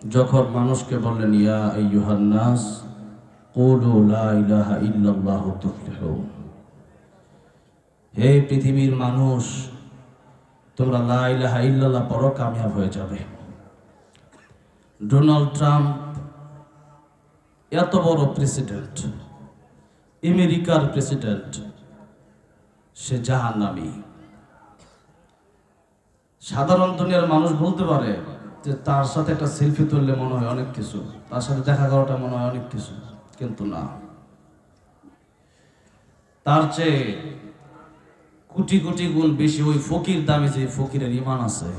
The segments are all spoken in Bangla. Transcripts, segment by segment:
যখন মানুষকে বললেন ইয়া আইয়ুহান নাস কুলু লা ইলাহা ইল্লাল্লাহু তুফলিহু, হে পৃথিবীর মানুষ তোমরা লা ইলাহা ইল্লাল্লাহ পড়ো, কামিয়াব হয়ে যাবে। ডোনাল্ড ট্রাম্প এত বড় প্রেসিডেন্ট, আমেরিকার প্রেসিডেন্ট, সে জাহান্নামী। সাধারণ দুনিয়ার মানুষ বলতে পারে যে তার সাথে একটা সেলফি তুললে মনে হয় অনেক কিছু, তার সাথে দেখা করাটা মনে হয় অনেক কিছু, কিন্তু না, তার চেয়ে কোটি কোটি গুণ বেশি ওই ফকির দামি যে ফকিরের ঈমান আছে।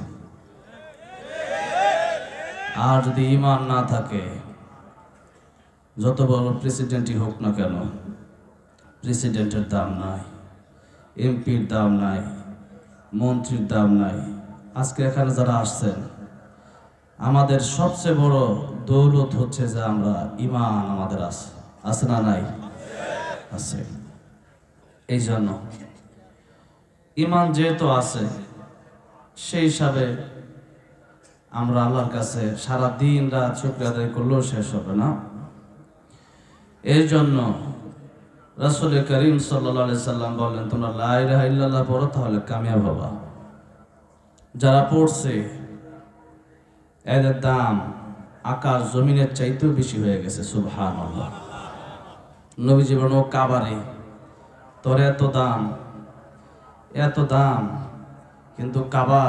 আর যদি ঈমান না থাকে, যত বড় প্রেসিডেন্টই হোক না কেন, প্রেসিডেন্টের দাম নাই, এমপির দাম নাই, মন্ত্রীর দাম নাই। আজকে এখানে যারা আসছেন, আমাদের সবচেয়ে বড় দৌলত হচ্ছে যে আমরা ঈমান আমাদের আছে, আছে না নাই? আছে। এই জন্য ঈমান যেহেতু আছে, সেই হিসাবে আমরা আল্লাহর কাছে সারা দিন রাত শুকরিয়া আদায় করলেও শেষ হবে না। এই জন্য রাসূল করিম সাল্লাল্লাহু আলাইহি সাল্লাম বলেন, তোমরা লা ইলাহা ইল্লাল্লাহ পড়ো, তাহলে কামিয়াব হবা। যারা পড়ছে এদের দাম আকাশ জমিনের চাইতেও বেশি হয়ে গেছে। সুবহানাল্লাহ। নবীজি বলেন, ও কাবারে, তোর এত দাম, এত দাম, কিন্তু কাবা,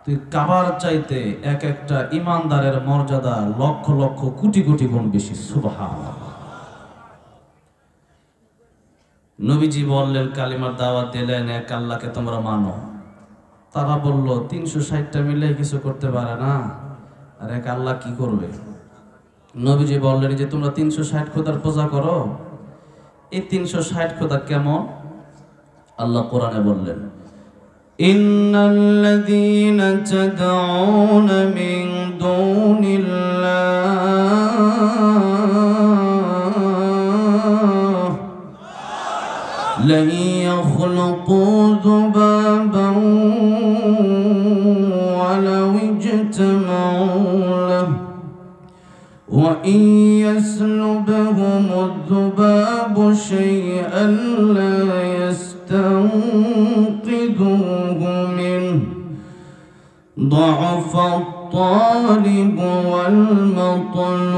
তুই কাবার চাইতে এক একটা ইমানদারের মর্যাদা লক্ষ লক্ষ কোটি কোটি গুণ বেশি। সুবহানাল্লাহ। নবীজি বললেন, কালিমার দাওয়াত দিলেন, এক আল্লাহকে তোমরা মানো। তারা বলল 360টা মিলে কিছু করতে পারে না, আর এক আল্লাহ কি করবে? নবীজি বললেন যে তোমরা 360 খোদার পূজা করো। এই 360 খোদা কেমন? আল্লাহ কোরআনে বললেন, ইন্নাল্লাযীনা তাদউনা মিন দুনিল্লাহ লা ইয়াখলুকু যুবাবান ওয়ালাউ ইজতামাউ লাহু ওয়া ইন ইয়াসলুবহুমুয যুবাবু শাইআন লা يستنقذوه منه ضعف الطالب والمطلوب।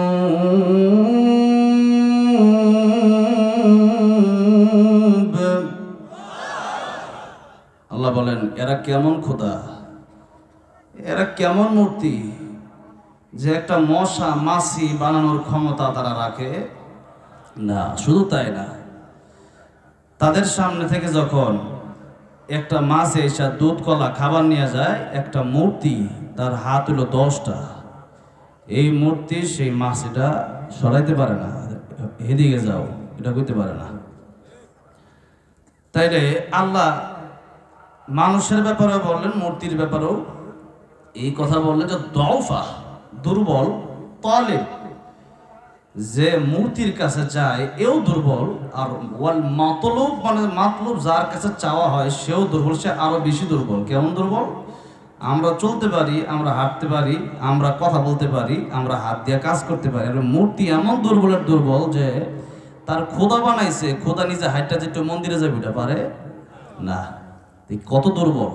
আল্লাহ বলেন, এরা কেমন খোদা, এরা কেমন মূর্তি যে একটা মশা মাছি বানানোর ক্ষমতা তারা রাখে না। শুধু তাই না, তাদের সামনে থেকে যখন একটা মাছ এসে দুধ কলা খাবার নিয়ে যায়, একটা মূর্তি তার হাত হলো 10টা, এই মূর্তি সেই মাছ এটা সরাইতে পারে না, এদিকে যাও, এটা করতে পারে না। তাইলে আল্লাহ মানুষের ব্যাপারে বললেন, মূর্তির ব্যাপারেও এই কথা বললেন যে দওফা, দুর্বল, তালিব, যে মূর্তির কাছে যায় এও দুর্বল, আর ওয়াল মাতলুব, মানে মাতলুব যার কাছে চাওয়া হয় সেও দুর্বল, সে আরো বেশি দুর্বল। কেমন দুর্বল? আমরা চলতে পারি, আমরা হাঁটতে পারি, আমরা কথা বলতে পারি, আমরা হাত দিয়ে কাজ করতে পারি, আর মূর্তি এমন দুর্বলের দুর্বল যে তার খোদা বানাইছে, খোদা নিজে হাইটটা যেটা মন্দিরে যাবে এটা পারে না। কত দুর্বল!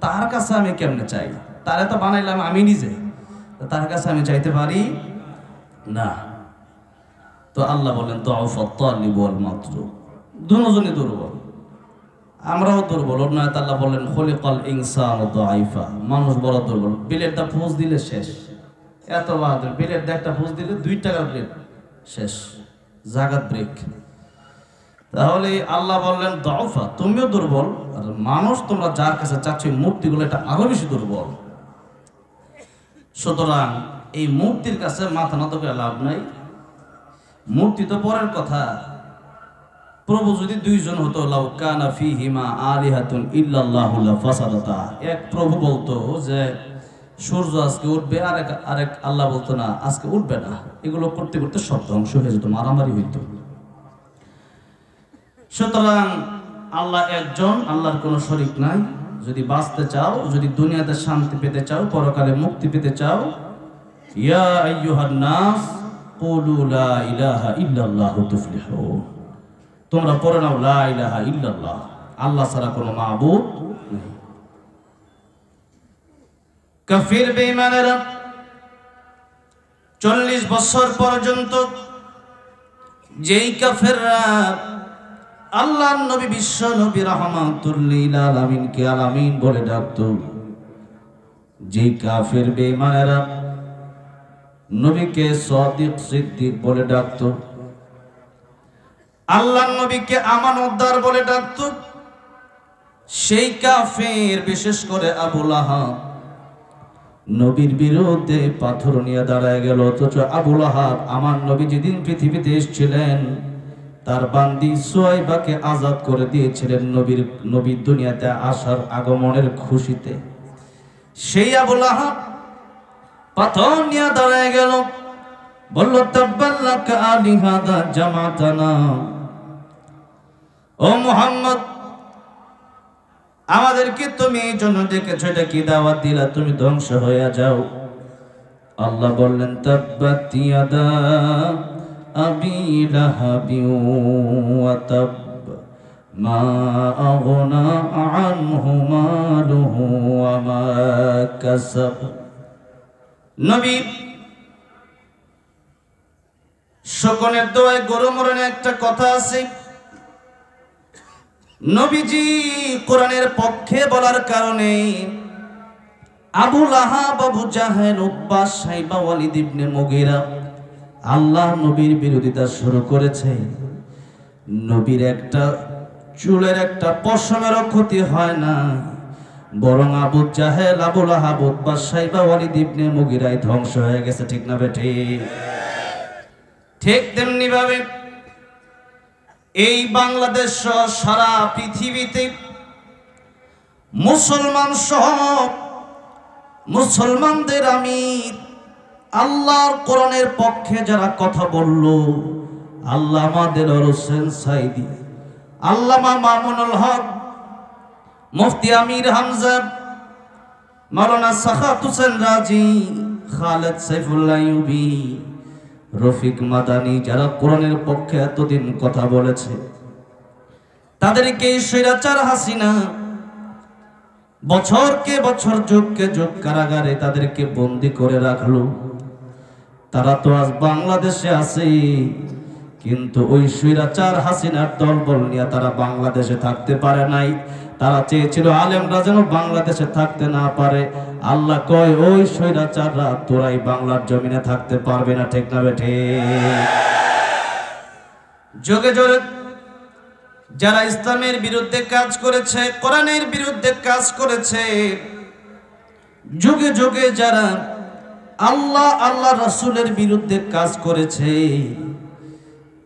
তার কাছে আমি কেমনে চাই? তারে তো বানাইলাম আমি নিজে, তার কাছে আমি চাইতে পারি না। তো আল্লাহ বলেন, দুআফাত তালিব ওয়াল মাতলুব, দুজনই দুর্বল, আমরাও দুর্বল। অন্যায় আল্লাহ বলেন, খলিকাল ইনসানু দাঈফা, মানুষ বড় দুর্বল। প্লেটটা ফুঁস দিলে শেষ, এত বাহাদুর, প্লেটটা একটা ফুঁস দিলে 2 টাকার প্লেট শেষ, জাগাত ব্রেক। তাহলে আল্লাহ বললেন দুআফা, তুমিও দুর্বল, আর মানুষ তোমরা যার কাছে চাচ্ছ মূর্তিগুলো, এটা আরো বেশি দুর্বল। সুতরাং এই মূর্তির কাছে মাথা নত করে লাভ নাই। মূর্তি তো পরের কথা, প্রভু যদি 2 জন হতো, লাউ কানা ফীহিমা আলিহাতুন ইল্লাল্লাহু লাফাসাদাতা, এক প্রভু বলতো যে সূর্য আজকে উঠবে, আরেক আল্লাহ বলতো না আজকে উঠবে না। এগুলো করতে করতে সব ধ্বংস হয়ে যেত, মারামারি হইত। সুতরাং আল্লাহ একজন, আল্লাহর কোনো শরীক নাই। যদি বাঁচতে চাও, যদি দুনিয়াতে শান্তি পেতে চাও, পরকালে মুক্তি পেতে চাও, ইয়া আইয়ুহান নাস কুলু লা ইলাহা ইল্লাল্লাহ তুফলিহুন, তোমরা পড়ে নাও লা ইলাহা ইল্লাল্লাহ, আল্লাহ ছাড়া কোনো মাবুদ নেই। কাফির বেঈমানেরা 40 বছর পর্যন্ত যেই কাফেররা আল্লাহর নবী বিশ্ব নবী রাহমাতুল লিল আলামিনকে আলামিন বলে ডাকতো, যেই কাফের বেঈমানেরা নবীকে সাদিক সিদ্দিক বলে ডাকতো, আল্লাহর নবীকে আমানতদার বলে ডাকতো, সেই কাফের বিশেষ করে আবু লাহাব নবীর বিরুদ্ধে পাথর নিয়ে দাঁড়ায় গেল। অথচ আবু লাহাব আমার নবী যেদিন পৃথিবীতে এসেছিলেন তার বান্দি সুয়াইবাকে আজাদ করে দিয়েছিলেন নবীর দুনিয়াতে আসার আগমনের খুশিতে। সেই আবু লাহাব পাথর নিয়ে দাঁড়ায় গেল, বলল তাব্বাল্লাকা আলিহাদা জামাতানা, ও মুহাম্মদ আমাদেরকে তুমি এই জন্য ডেকেছো, এটা কি দাওয়াত দিলা তুমি ধ্বংস হয়ে যাও? আল্লাহ বললেন তাব্বাত ইয়াদা আবি লাহাবি ওয়া তাব মা আগনা আনহু মালুহু ওয়া মা কাসাব। নবী শোকনের দোয়ায় গরু মরণে একটা কথা আছে, নবীজি কোরআনের পক্ষে বলার কারণে আবু লাহাব, আবু জাহেল, উতবা, সাইবা, ওয়ালিদ ইবনে মুগীরা আল্লাহ নবীর বিরোধিতা শুরু করেছে। নবীর একটা চুলের একটা পশমেরও ক্ষতি হয় না, বরং আবু জাহেল, আবু লাহাব, উতবা, সাইবা, ওয়ালিদ ইবনে মুগীরাই ধ্বংস হয়ে গেছে। ঠিক না বেঠি? ঠিক তেমনি ভাবে এই বাংলাদেশ সহ সারা পৃথিবীতে মুসলমান সহ মুসলমানদের আমির আল্লাহর কোরআনের পক্ষে যারা কথা বলল, আল্লামা দেলোয়ার হোসেন সাইদি, আল্লামা মামুনুল হক, মুফতি আমির হামজা, মাওলানা সাখাত হোসেন রাজি, খালেদ সাইফুল্লাহ আইয়ুবী, রফিক মাদানী, যারা কোরআনের পক্ষে এতদিন কথা বলেছে, তাদেরকে স্বৈরাচার হাসিনা বছরকে বছর, যুগকে যুগ কারাগারে তাদেরকে বন্দী করে রাখলো। তারা তো আজ বাংলাদেশে আছে, কিন্তু ওই স্বৈরাচার হাসিনার দলবল নিয়ে তারা বাংলাদেশে থাকতে পারে নাই। তারা চেয়েছিল আলেমরা যেন বাংলাদেশে থাকতে না পারে। আল্লাহ কয় ওই স্বৈরাচাররা তোরাই বাংলার জমিনে থাকতে পারবে না। ঠিক না বেঠে? যোগে যোগে যারা ইসলামের বিরুদ্ধে কাজ করেছে, কোরআনের বিরুদ্ধে কাজ করেছে, যুগে যুগে যারা আল্লাহ রাসূলের বিরুদ্ধে কাজ করেছে,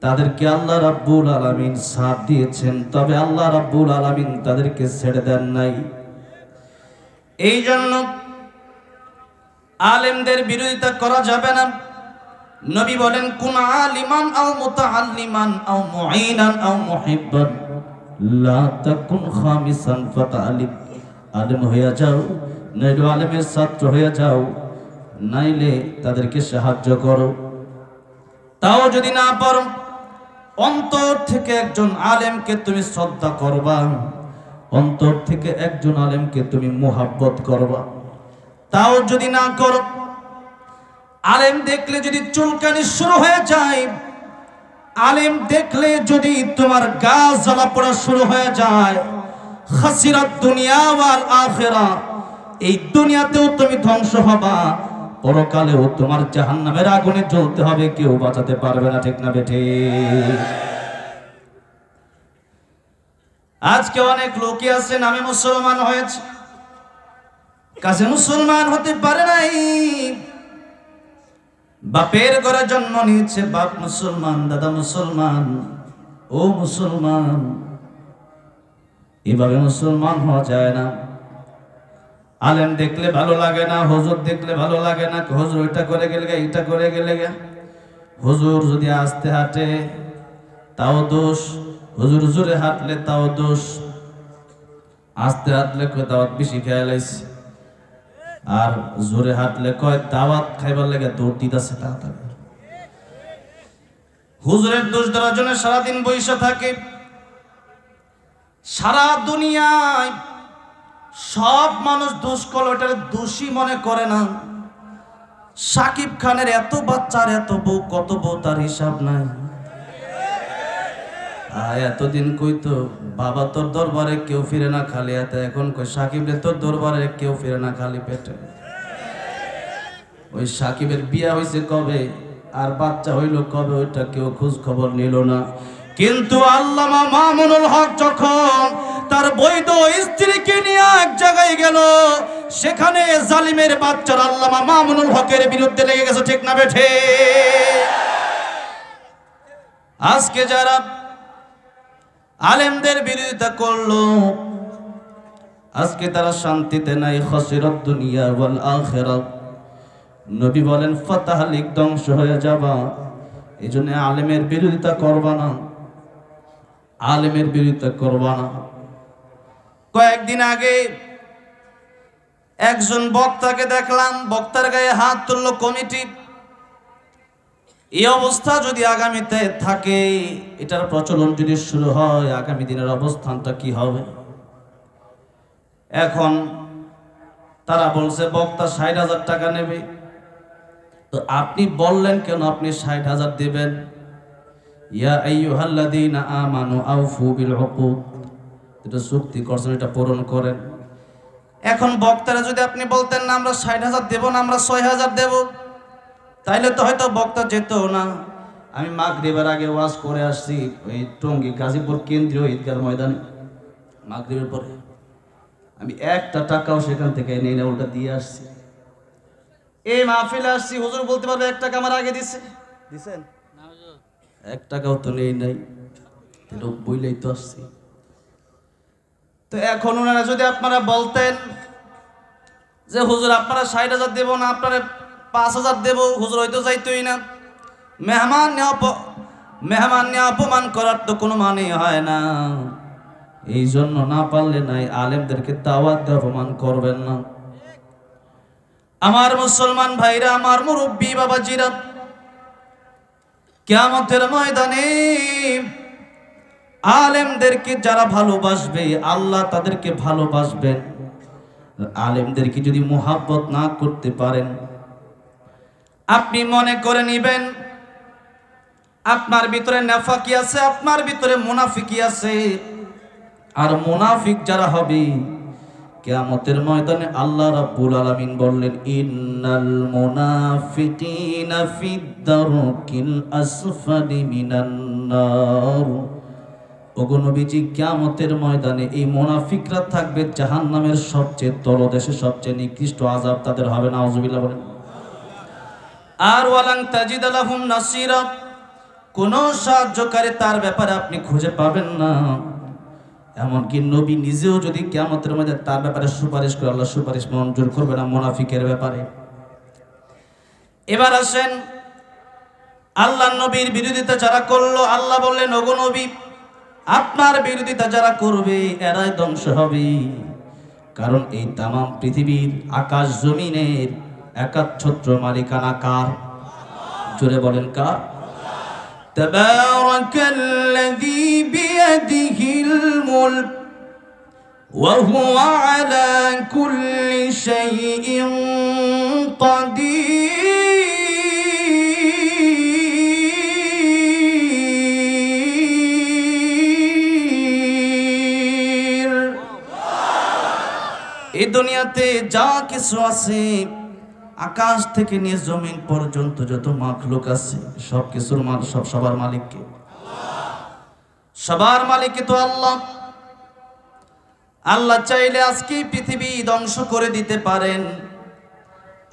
তাদেরকে আল্লাহ রাব্বুল আলামিন সাথ দিয়েছেন, তবে আল্লাহ রাব্বুল আলামিন তাদেরকে ছেড়ে দেন নাই। এই জন্য আলেমদের বিরোধিতা করা যাবে না। নবী বলেন কুন আলিমান আও মুতাআল্লিমান আও মুঈনান আও মুহিব্বান লা তাকুন খামিসান ফাতালিম। আলেম হয়ে যাও, নইলে আলেমের ছাত্র হয়ে যাও, নাইলে তাদেরকে সাহায্য করো। তাও যদি না পারো, অন্তর থেকে একজন আলেমকে তুমি শ্রদ্ধা করবা, অন্তর থেকে একজন আলেমকে তুমি মুহাব্বত করবা। তাও যদি না করো, আলেম দেখলে যদি চুলকানি শুরু হয়ে যায়, আলেম দেখলে যদি তোমার গা জ্বালা পড়া শুরু হয়ে যায়, খাসিরাত দুনিয়া ওয়াল আখিরা, এই দুনিয়াতেও তুমি ধ্বংস হবা, পরকালেও তোমার জাহান্নামের আগুনে জ্বলতে হবে, কেউ বাঁচাতে পারবে না। ঠিক না বেঠে? আজকে অনেক লোকই আছে নামে মুসলমান হয়েছে, কাছে মুসলমান হতে পারে নাই। বাপের ঘরে জন্ম নিয়েছে, বাপ মুসলমান, দাদা মুসলমান, ও মুসলমান, এভাবে মুসলমান হওয়া যায় না। আলেম দেখলে ভালো লাগে না, হুজুর দেখলে ভালো লাগে না, হুজুর ওইটা করে গেলে গে, এটা করে গেলে গে। হুজুর যদি আস্তে হাঁটে তাও দোষ, হুজুর জোরে হাঁটলে তাও দোষ, আস্তে হাঁটলে দাওয়াত বেশি খেয়ে লাইছে। আর জোরে হাঁটলে কয় দাওয়াত খাইবার লেগে দৌড় দিতেছে তাড়াতাড়ি। হুজুরের দোষ ধরার জন্য সারাদিন বইসা থাকে। সারা দুনিয়ায় সব মানুষ দোষ করলে ওটার দোষী মনে করে না। সাকিব খানের এত বাচ্চার এত বউ, কত বউ তার হিসাব নাই। এতদিন কইতো বাবা তোর দরবারে কেউ ফিরে না খালি হাতে, এখন কই সাকিবের তোর দরবারে কেউ ফিরে না খালি পেটে। ওই সাকিবের বিয়া হয়েছে কবে আর বাচ্চা হইল কবে ওইটা কেউ খোঁজ খবর নিল না। কিন্তু আল্লামা মামুনুল হক যখন তার বৈধ স্ত্রীকে নিয়ে এক জায়গায় গেল, সেখানে জালিমের বাচ্চার আল্লামা মামুনুল হকের বিরুদ্ধে লেগে গেছে, ঠিক না বেঠে? আজকে যারা আলেমদের বিরোধিতা করলো, আজকে তারা শান্তিতে নাই। খাসিরাত দুনিয়া ওয়াল আখিরাত। নবী বলেন ফাতাহলিক, ধ্বংস হয়ে যাবা। এই জন্য আলেমের বিরোধিতা করবা না, আলেমের বিরোধিতা করবা না। কয়েকদিন আগে একজন বক্তাকে দেখলাম, বক্তার গায়ে হাত তুলল কমিটি। এই অবস্থা যদি আগামীতে থাকে, এটার প্রচলন যদি শুরু হয়, আগামী দিনের অবস্থানটা কি হবে? এখন তারা বলছে বক্তা ৬০,০০০ টাকা নেবে। তো আপনি বললেন কেন আপনি ৬০,০০০ দেবেন? ইয়া আইয়ুহাল্লাযীনা আমানু আউফু বিল উকুদ, এটা চুক্তি করছেন, এটা পূরণ করেন। এখন বক্তারা যদি আপনি বলতেন না আমরা ৬০,০০০ দেব না, আমরা ৬০০০ দেব, তাইলে তো হয়তো বক্তা যেত না। আমি মাগরিবের আগে ওয়াজ করে আসছি ওই টঙ্গী গাজীপুর কেন্দ্রীয় ঈদগাহ ময়দানে। মাগরিবের পরে আমি একটা টাকাও সেখান থেকে নেই না, ওটা দিয়ে আসছি। এই মাহফিলে আসছি, হুজুর বলতে পারবে ১ টাকা আমার আগে দিছেন? ১ টাকাও তো নেই নাই, এটা বইলেই তো আসছি। তো এখন ওনারা যদি আপনারা বলতেন যে হুজুর আপনারা ৬০,০০০ দেব না, আপনারা ৫,০০০ দেব, হুজুর হয়তো যাইতই না। মেহমান নিয়ে অপমান করার তো কোনো মানে হয় না। এই জন্য না পারলে নাই, আলেমদেরকে দাওয়াত দিয়ে অপমান করবেন না। আমার মুসলমান ভাইরা, আমার মুরব্বী বাবাজিরা, কিয়ামতের ময়দানে আলেমদেরকে যারা ভালোবাসবে, আল্লাহ তাদেরকে ভালোবাসবেন। আলেমদেরকে যদি মুহাব্বত না করতে পারেন, আপনি মনে করে নিবেন আপনার ভিতরে নাফাকি আছে, আপনার ভিতরে মুনাফিকি আছে। আর মুনাফিক যারা হবে, কিয়ামতের ময়দানে আল্লাহ রাব্বুল আলামিন বললেন ইন্নাল মুনাফিকিনা ফিদ দারকিল আসফালি মিনান নার। ওগো নবীজি, কিয়ামতের ময়দানে এই মুনাফিকরা থাকবে জাহান্নামের সবচেয়ে তলদেশে, সবচেয়ে নিকৃষ্ট আযাব তাদের হবে। নাউযুবিল্লাহ বলেন। আর ওয়ালান তাজিদ লাহুম নাসীরা, কোন সাহায্যকারী তার ব্যাপারে আপনি খুঁজে পাবেন না। এমনকি নবী নিজেও যদি কিয়ামতের মধ্যে তার ব্যাপারে সুপারিশ করে, আল্লাহ সুপারিশ মঞ্জুর করবে না মুনাফিকের ব্যাপারে। এবার আসেন আল্লাহর নবীর বিরোধিতা যারা করলো, আল্লাহ বললেন ওগো নবী, আপনার বিরোধিতা যারা করবে এরাই ধ্বংস হবে। কারণ এই তাম পৃথিবীর আকাশ জমিনের একাচ্ছত্র মালিকানা কার? জোরে বলেন কার? তাবারাকাল্লাযী বিয়াদিহিল মুলক ওয়া হুয়া আলা কুল্লি শাইইন কাদির। এই দুনিয়াতে যা কিছু আছে, আকাশ থেকে নিয়ে জমিন পর্যন্ত যত মাখলুক আছে, সব কিছুর সবার মালিক কে? সবার মালিক তো আল্লাহ। আল্লাহ চাইলে আজকে পৃথিবী ধ্বংস করে দিতে পারেন।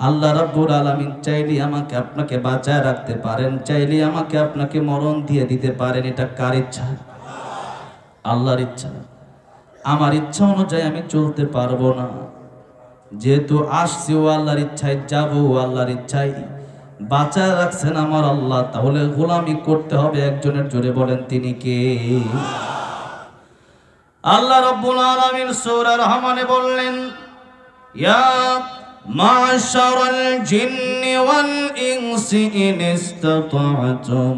আল্লাহ রাব্বুল আলামিন চাইলে আমাকে আপনাকে বাঁচায় রাখতে পারেন, চাইলে আমাকে আপনাকে মরণ দিয়ে দিতে পারেন। এটা কার ইচ্ছা? আল্লাহর ইচ্ছা। আমার ইচ্ছা অনুযায়ী আমি চলতে পারবো না। যেহেতু আসছি ও আল্লাহর ইচ্ছায় যাব, আল্লাহর ইচ্ছায় বাঁচায় রাখছেন আমার আল্লাহ, তাহলে গোলামি করতে হবে একজনের। জোরে বলেন তিনি কে? আল্লাহ রাব্বুল আলামিন সূরা রহমানে বললেন ইয়া মাশারাল জিন্নি ওয়াল ইনসি ইন ইসতাতা'তুম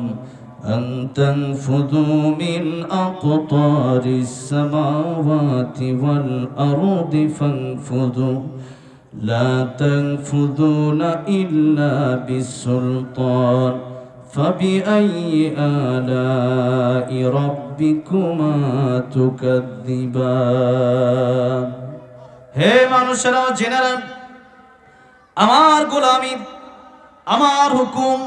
আন তানফুযু মিন আকতারিস সামাওয়াতি ওয়াল আরদি ফানফুযু লা তানফুযুনা ইল্লা বিসুলতান فبأي آلاء ربكما تكذبان হে মানুষেরা জেনেরা আমার গোলামি আমার হুকুম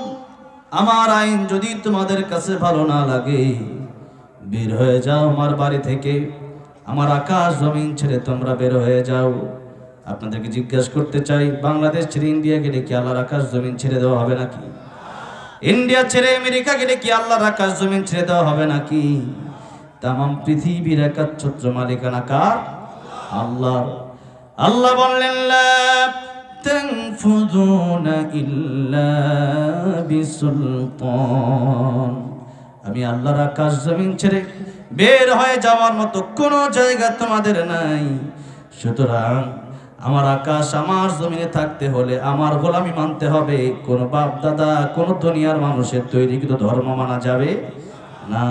আমার আইন যদি তোমাদের কাছে ভালো না লাগে বের হয়ে যাও আমার বাড়ি থেকে আমার আকাশ জমিন ছেড়ে তোমরা বের হয়ে যাও আপনাদেরকে জিজ্ঞাসা করতে চাই বাংলাদেশ ছেড়ে ইন্ডিয়া গেলে কি আল্লাহর আকাশ জমিন ছেড়ে দেওয়া হবে নাকি ইন্ডিয়া ছেড়ে আমেরিকা গেলে কি আল্লাহর আকাশ জমিন ছেড়ে দেওয়া হবে নাকি তামাম পৃথিবীর একচ্ছত্র মালিকানা কার আল্লাহ আল্লাহ বললেন লা তানফুযুনা ইল্লা বিসুলতান আমি আল্লাহর আকাশ জমিন ছেড়ে বের হয়ে যাওয়ার মতো কোনো জায়গা তোমাদের নাই সুতরাং আমার আকাশ আমার জমিনে থাকতে হলে আমার গোলামি মানতে হবে কোন বাপ দাদা কোন দুনিয়ার মানুষের তৈরিকৃত ধর্ম মানা যাবে না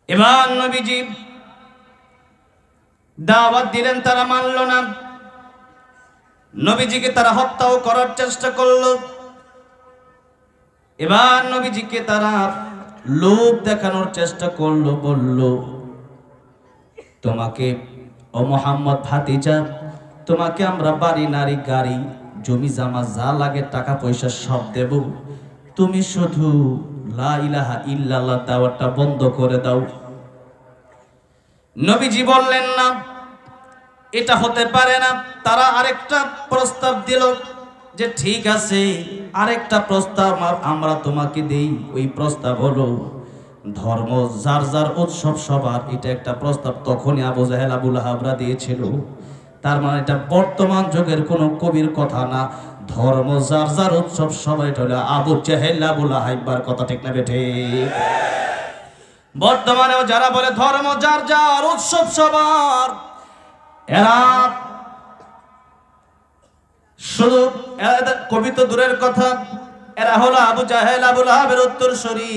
এবার নবীজি দাওয়াত দিলেন তারা মানল না নবীজিকে তারা হত্যাও করার চেষ্টা করলো এবার নবীজিকে তারা লোভ দেখানোর চেষ্টা করলো বলল তোমাকে ও মুহাম্মদ ভাতিজা তোমাকে আমরা বাড়ি নারী গাড়ি জমি জামা যা লাগে টাকা পয়সা সব দেব তুমি শুধু লা ইলাহা ইল্লাল্লাহ দাওয়াতটা বন্ধ করে দাও নবীজি বললেন না এটা হতে পারে না তারা আরেকটা প্রস্তাব দিল যে ঠিক আছে আরেকটা প্রস্তাব আমরা তোমাকে দেই ওই প্রস্তাব হলো ধর্ম যার যার উৎসব সবার এটা একটা প্রস্তাব তখনই আবু জাহেল আবু লাহাবরা দিয়েছিল তার মানে এটা বর্তমান যুগের কোনো কবির কথা না ধর্ম যার যার উৎসব সবার এটা হলো আবু জাহেল আবু লাহাবর কথা ঠিক না বেঠে বর্তমানেও যারা বলে ধর্ম যার যার উৎসব সবার এরা শুধু কবি তো দূরের কথা এরা হলো আবু জাহেল আবু লাহাবের উত্তরসূরি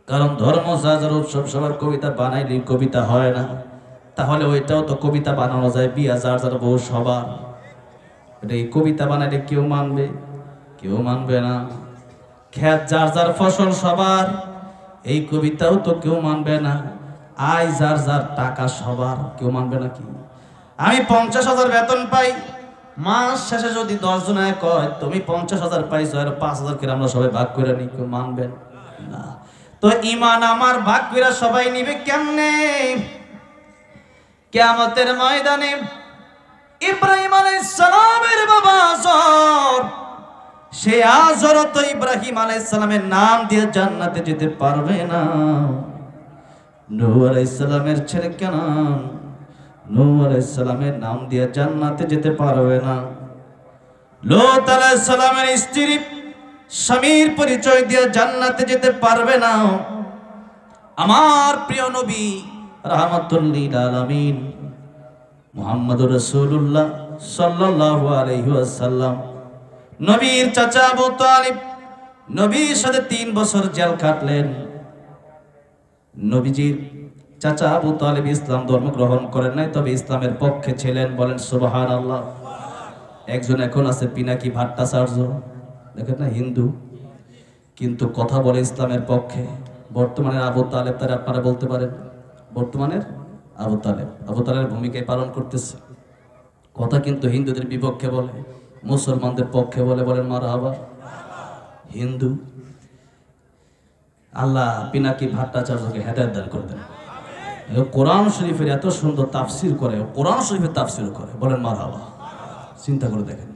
কারণ ধর্ম যার যার উৎসব সবার কবিতা বানাইলে কবিতা হয় না তাহলে ওইটাও তো কবিতা বানানো যায় বিয়া যার যার বউ সবার এটা এই কবিতা বানাইলে কেউ মানবে না খেত যার যার ফসল সবার এই কবিতাও তো কেউ মানবে না আয় যার যার টাকা সবার কেউ মানবে না কি আমি 50,000 বেতন পাই মাস শেষে যদি 10 জনায় কয় তুমি 50,000 পাইছো আর 5,000 করে আমরা সবাই ভাগ করে নিই কেউ মানবেন না তো ঈমান আমার ভাগ করে সবাই নিবে কেমনে কিয়ামতের ময়দানে ইব্রাহিম আলাইহিস সালামের বাবা আজর সে আজর তো ইব্রাহিম আলাইহিস সালামের নাম দিয়ে জান্নাতে যেতে পারবে না নূহ আলাইহিস সালামের ছেলে কেনান নূহ আলাইহিস সালামের নাম দিয়ে জান্নাতে যেতে পারবে না লূত আলাইহিস সালামের স্ত্রী স্বামীর পরিচয় দিয়ে জান্নাতে যেতে পারবে না আমার প্রিয় নবী রাহমাতুল লিল আলামিন মুহাম্মদুর রাসূলুল্লাহ সাল্লাল্লাহু আলাইহি ওয়াসাল্লাম নবীর চাচা আবু তালিব নবীর সাথে 3 বছর জেল কাটলেন নবীজির চাচা আবু তালিব ইসলাম ধর্ম গ্রহণ করেন নাই তবে ইসলামের পক্ষে ছিলেন বলেন সুবহানাল্লাহ একজন এখন আছে পিনাকি ভট্টাচার্য দেখেন না হিন্দু কিন্তু কথা বলে ইসলামের পক্ষে বর্তমানের আবু তালেব তারা আপনারা বলতে পারেন বর্তমানের আবু তালেবের ভূমিকায় পালন করতেছে কথা কিন্তু হিন্দুদের বিপক্ষে বলে মুসলমানদের পক্ষে বলে বলেন মারহাবা হিন্দু আল্লাহ পিনাকি ভট্টাচার্যকে হেদায়েত দান করে দেন কোরআন শরীফের এত সুন্দর তাফসির করে কোরআন শরীফের তাফসির করে বলেন মারহাবা চিন্তা করে দেখেন